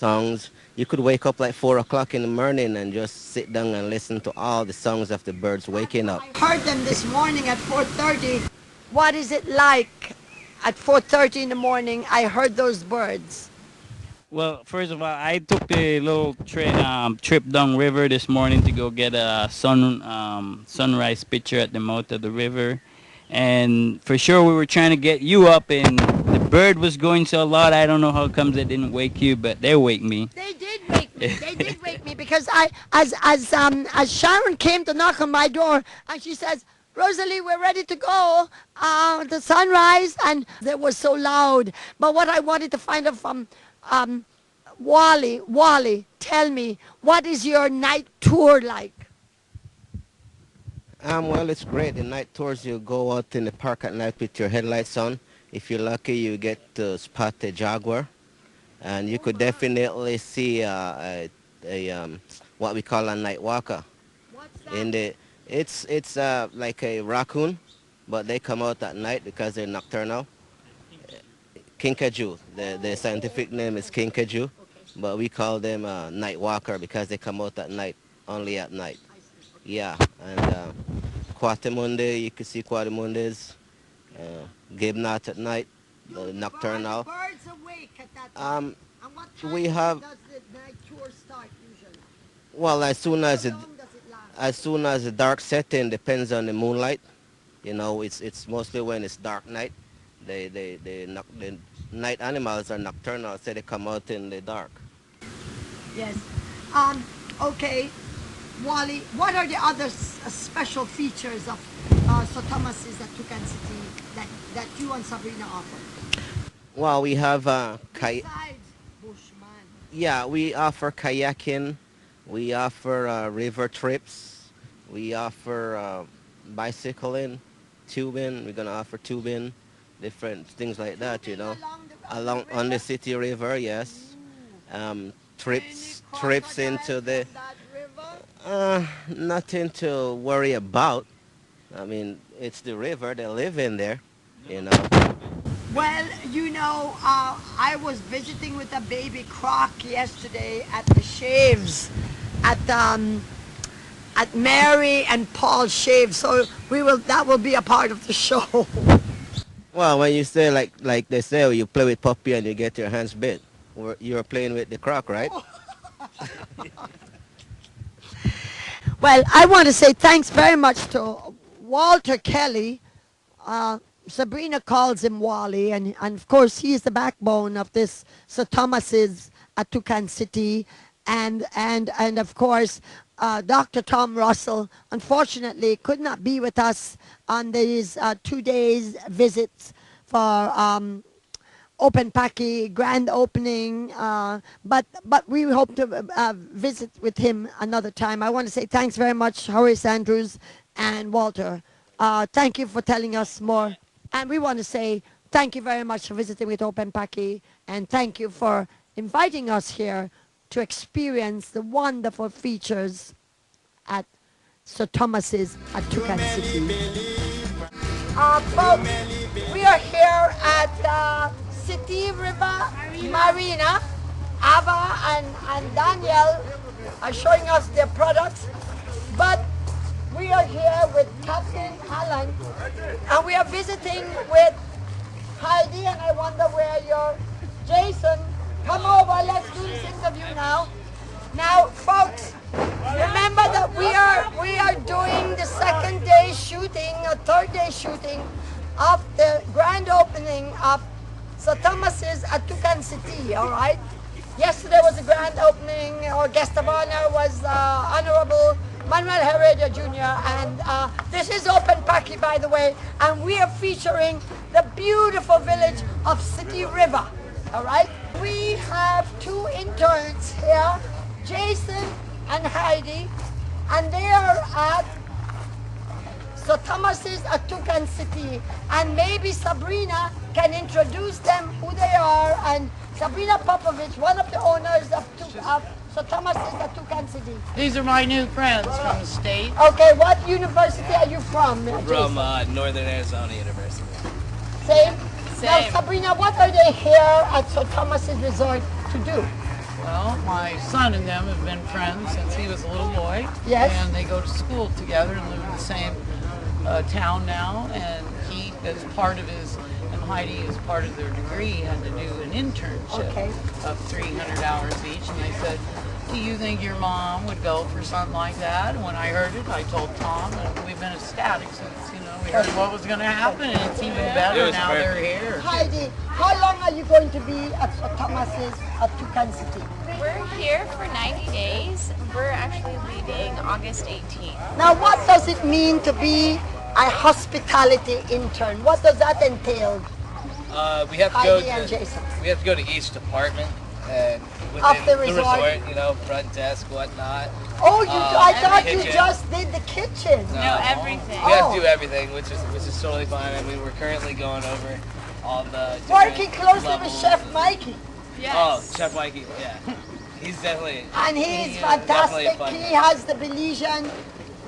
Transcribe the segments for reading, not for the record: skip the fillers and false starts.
songs. You could wake up like 4 o'clock in the morning and just sit down and listen to all the songs of the birds waking up. I heard them this morning at 4:30. What is it like at 4:30 in the morning? I heard those birds. Well, first of all, I took the little trip down river this morning to go get a sunrise picture at the mouth of the river, and for sure we were trying to get you up, and the bird was going so loud. I don't know how comes it didn't wake you, but they wake me. They did wake me. They did wake me because as Sharon came to knock on my door and she says, Rosalie, we're ready to go. The sunrise, and it was so loud. But what I wanted to find out from Wally, tell me, what is your night tour like? Well, it's great. The night tours, you go out in the park at night with your headlights on. If you're lucky, you get to spot a jaguar. And you could definitely see what we call a night walker. What's that? It's like a raccoon, but they come out at night because they're nocturnal. Kinkajou. The scientific name is kinkajou, but we call them night walker because they come out at night, only at night. Yeah, and Quatamundi, you can see Quatamundes, Gibnut at night, nocturnal. Birds awake at that time. And what time We have, does the night tour start usually? well, as soon as How long does it last? as soon as the dark setting depends on the moonlight. You know, it's mostly when it's dark night. The night animals are nocturnal, so they come out in the dark. Yes. Okay, Wally, what are the other special features of St. Thomas's at Toucan Sittee that you and Sabrina offer? Well, we have Besides Bushman. yeah, we offer kayaking, we offer river trips, we offer bicycling, tubing. We're gonna offer tubing, different things like that. You know, along on the Sittee River, yes. Trips into the nothing to worry about. I mean, it's the river. They live in there, you know. Well, I was visiting with a baby croc yesterday at the shaves, at Mary and Paul Shave. So that will be a part of the show. Well, when you say like they say, you play with puppy and you get your hands bit. You're playing with the croc, right? Well, I want to say thanks very much to Walter Kelly. Sabrina calls him Wally, and of course he is the backbone of this St. Thomas's at Toucan Sittee, and of course Dr. Tom Russell unfortunately could not be with us on these 2 days visits for Oapn Paki grand opening, but we hope to visit with him another time. I want to say thanks very much, Horace Andrews and Walter. Thank you for telling us more. And we want to say thank you very much for visiting with Oapn Paki, and thank you for inviting us here to experience the wonderful features at St. Thomas's at Toucan Sittee. Folks, we are here at Sittee River Marina. Ava and Daniel are showing us their products, but we are here with Captain Alan, and we are visiting with Heidi, and I wonder where you're. Jason, come over, let's do this interview now. Now, folks, remember that we are doing the second day shooting, or third day shooting of the grand opening of St. Thomas's at Toucan Sittee, all right? Yesterday was the grand opening. Our guest of honor was Honorable Manuel Heredia Jr. And this is Oapn Paki, by the way, and we are featuring the beautiful village of Sittee River, all right? We have two interns here, Jason and Heidi, and they are at St. Thomas's at Toucan Sittee, and maybe Sabrina can introduce them, who they are, and Sabrina Popovich, one of the owners of St. Thomas's at Toucan Sittee. These are my new friends from the state. Okay, what university are you from? From Northern Arizona University. Same? Same. Now, Sabrina, what are they here at St. Thomas's Resort to do? Well, my son and them have been friends since he was a little boy. Yes. And they go to school together and live in the same town now. And he, as part of his, and Heidi, as part of their degree, had to do an internship of 300 hours each. And they said, do you think your mom would go for something like that? And when I heard it, I told Tom, and we've been ecstatic since, we heard what was going to happen, and it's even better now they're here. Heidi, how long are you going to be at Thomas's at Toucan Sittee? We're here for 90 days. We're actually leaving August 18th. Now, what does it mean to be a hospitality intern? What does that entail? We have to Heidi and Jason. We have to go to each department and within Of the the resort, front desk, whatnot. Oh, I thought you kitchen. just did the kitchen. No, everything. We have to do everything, which is totally fine. I mean, we're currently going over all the Working closely with levels. Chef Mikey. Yes. Oh, Chef Mikey, yeah. He's definitely... And he's definitely fantastic. fun. He has the Belizean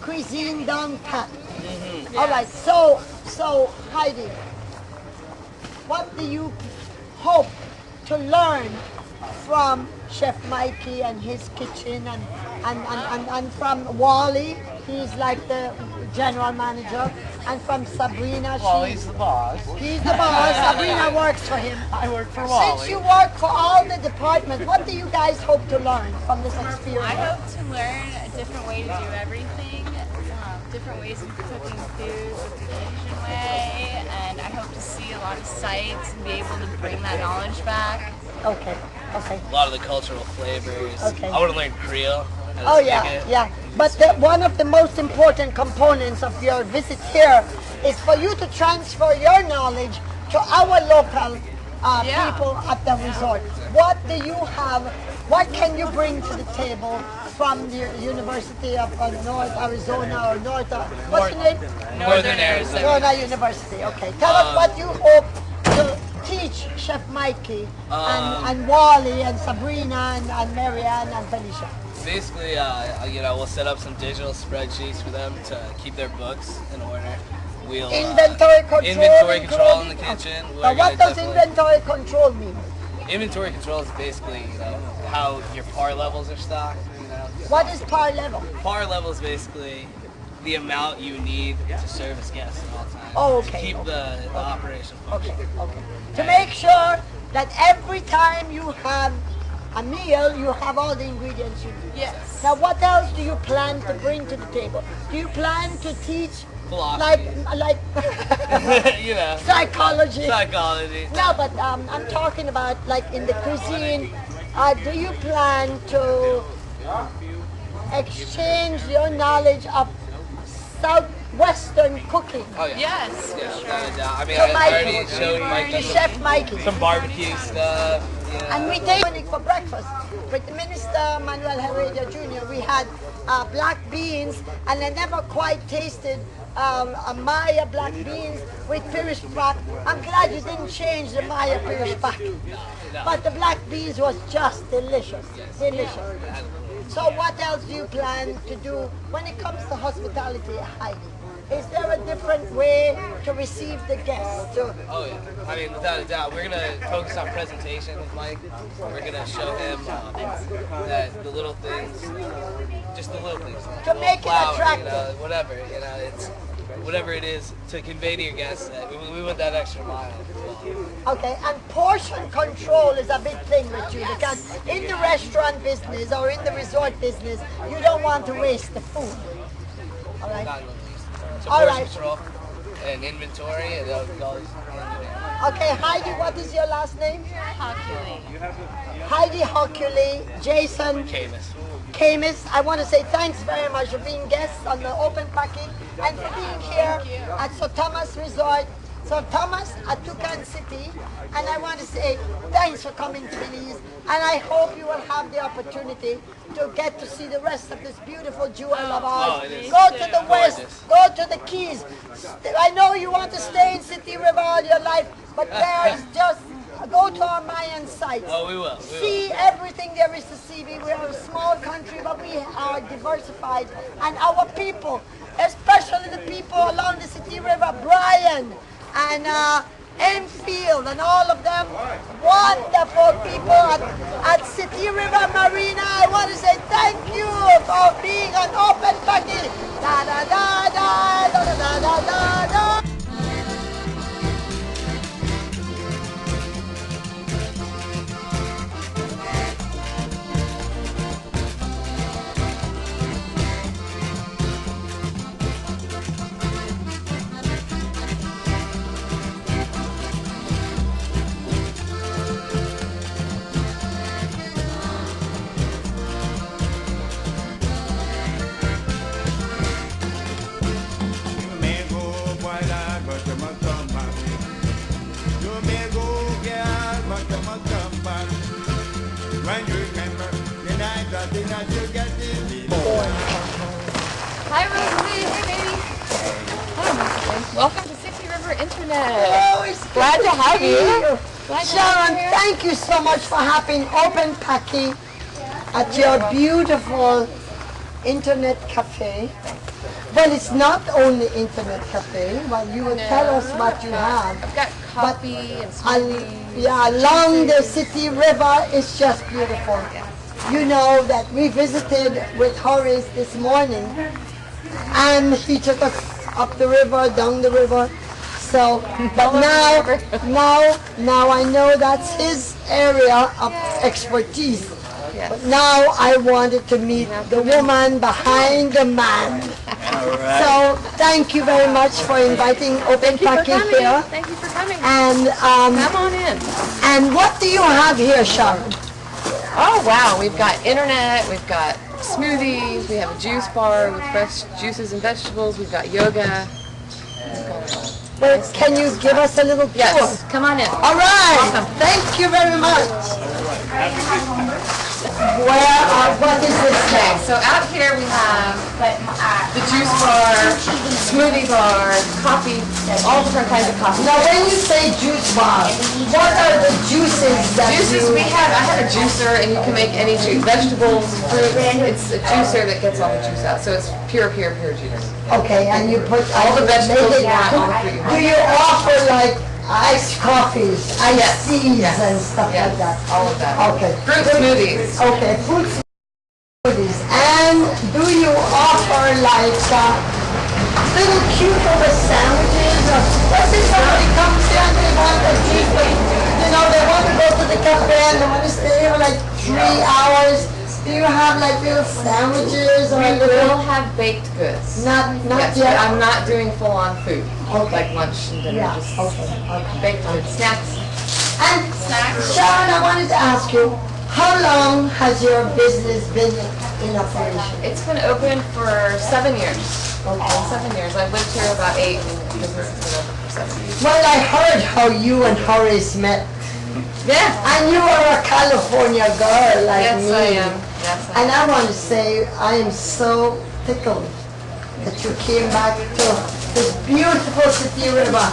cuisine down pat. Yes. All right, so Heidi, what do you hope to learn from Chef Mikey and his kitchen and from Wally? He's like the general manager. And from Sabrina, Wally's the boss. he's the boss. Sabrina works for him. I work for Wally. Since you work for all the departments, what do you guys hope to learn from this experience? I hope to learn a different way to do everything, different ways of cooking food with the Asian way, and I hope to see a lot of sites and be able to bring that knowledge back. Okay. A lot of the cultural flavors. Okay. I want to learn Creole. Oh yeah. But one of the most important components of your visit here is for you to transfer your knowledge to our local people at the resort. What do you have? What can you bring to the table from the University of North Arizona or what's the name? Northern Arizona. Arizona University. Okay. Tell us what you hope to teach Chef Mikey and Wally and Sabrina and Marianne and Felicia. Basically, we'll set up some digital spreadsheets for them to keep their books in order. We'll Inventory control in the kitchen. Now, what does inventory control mean? Inventory control is basically, how your par levels are stocked. What is par level? Par level is basically the amount you need to service guests at all times. Oh, To okay. keep the operation functioning. Okay. To make sure that every time you have a meal, you have all the ingredients you need. Yes. Now, what else do you plan to bring to the table? Do you plan to teach Philosophy. like psychology? Psychology. No, but I'm talking about like in the cuisine. Do you plan to exchange your knowledge of Southwestern cooking? Oh yeah. Yes. Yeah, without a doubt. I mean, To I Mikey. already showed To Mikey Chef Mikey. some barbecue stuff. And we take for breakfast with the Minister Manuel Heredia Jr. We had black beans, and I never quite tasted a Maya black beans with pirish pak. I'm glad you didn't change the Maya pirish pak, but the black beans was just delicious, delicious. So what else do you plan to do when it comes to hospitality, Heidi? Is there a different way to receive the guests? Oh yeah. I mean, without a doubt, we're gonna focus on presentation with Mike. We're gonna show him that the little things, just the little things, To make it flour, attractive. whatever, it's whatever it is to convey to your guests that we went that extra mile. Okay, and portion control is a big thing with you because in the restaurant business or in the resort business, you don't want to waste the food. All right. Not so All portion right. control and inventory and all these. Okay, Heidi, what is your last name? Hockley. Heidi Hockley, Jason Camus. I want to say thanks very much for being guests on the Oapn Paki and for being here at Sir Thomas Resort, Sir Thomas at Toucan Sittee. And I want to say thanks for coming to Belize. And I hope you will have the opportunity to get to see the rest of this beautiful jewel of ours. it is Go to the west, gorgeous. go to the Keys. I know you want to stay in Sittee River all your life, but there is just go to our Mayan sites. Oh, we will. See everything there is to see. We are a small country, but we are diversified. And our people, especially the people along the Sittee River, Brian and Enfield, and all of them. Wonderful people at Sittee River Marina. I want to say thank you for being on Oapn Paki. Da da da da da da da da da. Hi Rosalie, hey baby. Welcome to Sittee River Internet. Oh, it's Glad to have you. Sharon, thank you so much for having Oapn Paki at your beautiful internet cafe. Well, it's not only internet cafe. Well, you will tell us what you have. I've got coffee and smoothies. Yeah, along the Sittee River, it's just beautiful. You know that we visited with Horace this morning, and he took us up the river, down the river. So, but now I know that's his area of expertise. Yes. But now I wanted to meet the woman behind the man. So thank you very much for inviting Oapn Paki here. Thank you for coming. And Come on in. and what do you have here, Sharon? Oh wow, we've got internet, we've got smoothies, we have a juice bar with fresh juices and vegetables, we've got yoga. Well, can you give us a little tour? Yes, come on in. All right. Awesome. Thank you very much. What is this Okay, now? so out here we have the juice bar, smoothie bar, coffee, all different kinds of coffee. Now, when you say juice bar, what are the juices that Juices, you... I have a juicer and you can make any juice, vegetables, fruit. It's a juicer that gets all the juice out, so it's pure juice. Okay, and you put... All the vegetables make it- you want, all the fruit you Do want. you offer like iced coffees, iced teas and stuff Yes, like that? all of that. Okay. Fruit smoothies. Okay, fruit smoothies. And do you offer like little cute little sandwiches? Or let's say somebody comes here and they want a juice, but you know, they want to go to the cafe and they want to stay here for like 3 hours. Do you have like little sandwiches or We little... will have baked goods. Not Yes, yet? but I'm not doing full-on food, Okay. like lunch and dinner, Yeah, just okay. baked goods, snacks. And Sharon, I wanted to ask you, how long has your business been in operation? It's been open for 7 years. Okay. 7 years. I've lived here about 8 and the business has been open for 7 years. Well, I heard how you and Horace met. Yeah. And you are a California girl like Yes, me. I am. Yes, I And am. I want to say I am so tickled that you came back to this beautiful Sittee River.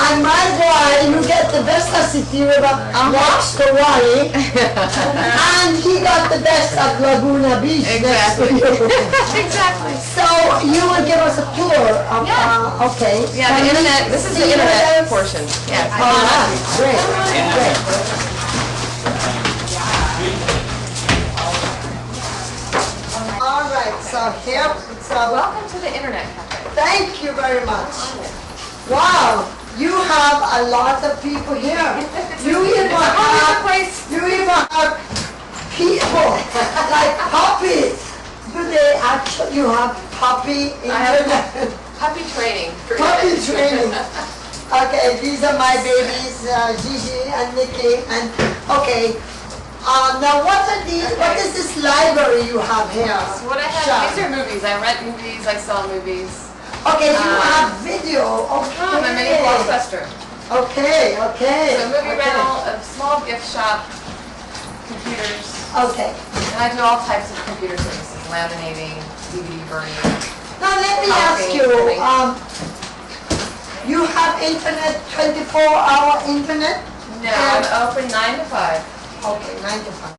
And my boy, you get the best of Sittee River next to Wally. And he got the best of Laguna Beach next to you. Exactly. So you will give us a tour of, Yeah. okay. Yeah, the internet, this is the See internet this? portion. Yeah. All right, great, great. All right, so here, so Welcome to the internet cafe. thank you very much. Wow, you have a lot of people here. You even have people like Poppy. Do they actually, you have Poppy internet? Puppy training. Puppy training. Okay, these are my babies, Gigi and Nikki, and okay. Now what are these? What is this library you have here? So what I have, Sharon? these are movies. I rent movies, I sell movies. Okay, you have video. Okay. I'm a mini blockbuster. Okay, okay. So movie okay. rental, a small gift shop, computers, Okay. and I do all types of computer services, laminating, DVD burning. Now let me ask you, you have internet, 24-hour internet? No, I'm open 9 to 5. Okay, 9 to 5.